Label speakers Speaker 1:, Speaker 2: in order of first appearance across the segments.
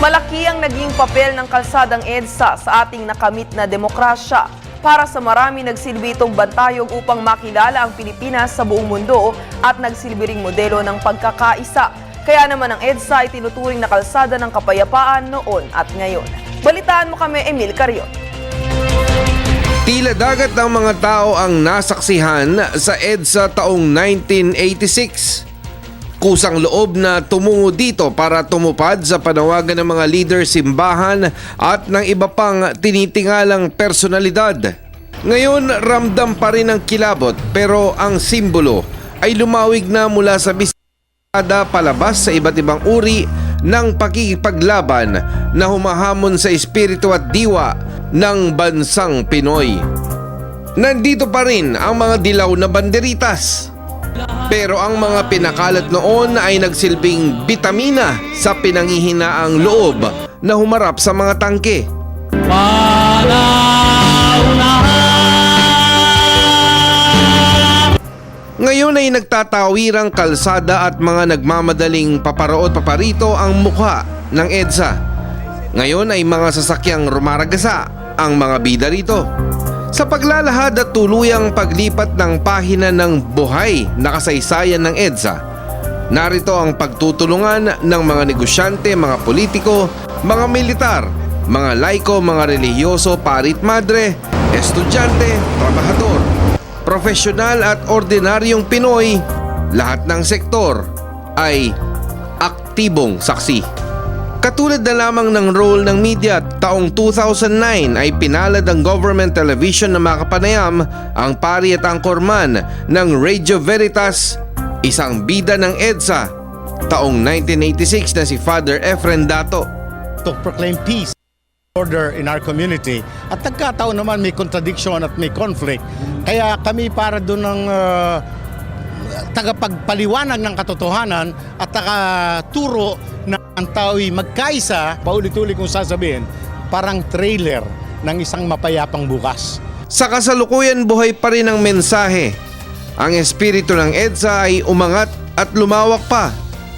Speaker 1: Malaki ang naging papel ng kalsadang EDSA sa ating nakamit na demokrasya. Para sa marami, nagsilbi itong bantayog upang makilala ang Pilipinas sa buong mundo at nagsilbi ring modelo ng pagkakaisa. Kaya naman ang EDSA ay tinuturing na kalsada ng kapayapaan noon at ngayon. Balitaan mo kami, Emil Carion.
Speaker 2: Tila dagat ng mga tao ang nasaksihan sa EDSA taong 1986. Kusang loob na tumungo dito para tumupad sa panawagan ng mga leader simbahan at ng iba pang tinitingalang personalidad. Ngayon, ramdam pa rin ang kilabot pero ang simbolo ay lumawig na mula sa bisada palabas sa iba't ibang uri ng pakikipaglaban na humahamon sa espiritu at diwa ng bansang Pinoy. Nandito pa rin ang mga dilaw na banderitas. Pero ang mga pinakalat noon ay nagsilbing bitamina sa pinanghihinaang loob na humarap sa mga tangke. Ngayon ay nagtatawirang kalsada at mga nagmamadaling paparoot paparito ang mukha ng EDSA. Ngayon ay mga sasakyang rumaragasa ang mga bida rito. Sa paglalahad at tuluyang paglipat ng pahina ng buhay na kasaysayan ng EDSA, narito ang pagtutulungan ng mga negosyante, mga politiko, mga militar, mga laiko, mga relihiyoso, parit madre, estudyante, trabahador, profesional at ordinaryong Pinoy, lahat ng sektor ay aktibong saksi. Katulad na lamang ng role ng media, taong 2009 ay pinalad ang government television na makapanayam ang pari at anchorman ng Radio Veritas, isang bida ng EDSA, taong 1986 na si Father Efren Dato.
Speaker 3: To proclaim peace, order in our community. At nagkataon naman may contradiction at may conflict. Kaya kami para doon ng tagapagpaliwanag ng katotohanan at takaturo na ang tao'y magkaisa, paulit-ulit kong sasabihin, parang trailer ng isang mapayapang bukas.
Speaker 2: Sa kasalukuyan, buhay pa rin ang mensahe. Ang espiritu ng EDSA ay umangat at lumawak pa.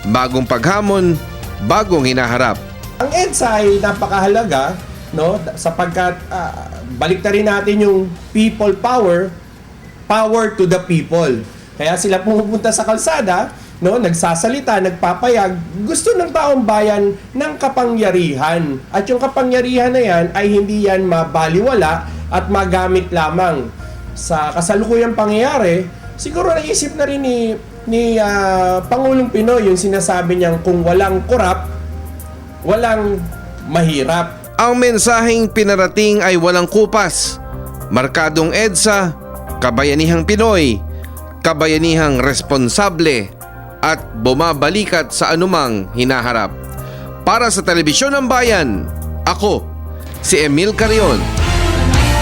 Speaker 2: Bagong paghamon, bagong hinaharap.
Speaker 4: Ang EDSA ay napakahalaga, no, sapagkat baliktarin natin yung people power, power to the people. Kaya sila pumupunta sa kalsada, no, nagsasalita, nagpapayag, gusto ng taong bayan ng kapangyarihan. At yung kapangyarihan na yan ay hindi yan mabaliwala at magamit lamang. Sa kasalukuyang pangyayari, siguro naisip na rin ni Pangulong Pinoy yung sinasabi niyang kung walang korap, walang mahirap.
Speaker 2: Ang mensaheng pinarating ay walang kupas. Markadong EDSA, kabayanihang Pinoy, kabayanihang responsable at bumabalikat sa anumang hinaharap. Para sa Telebisyon ng Bayan, ako si Emil Carion.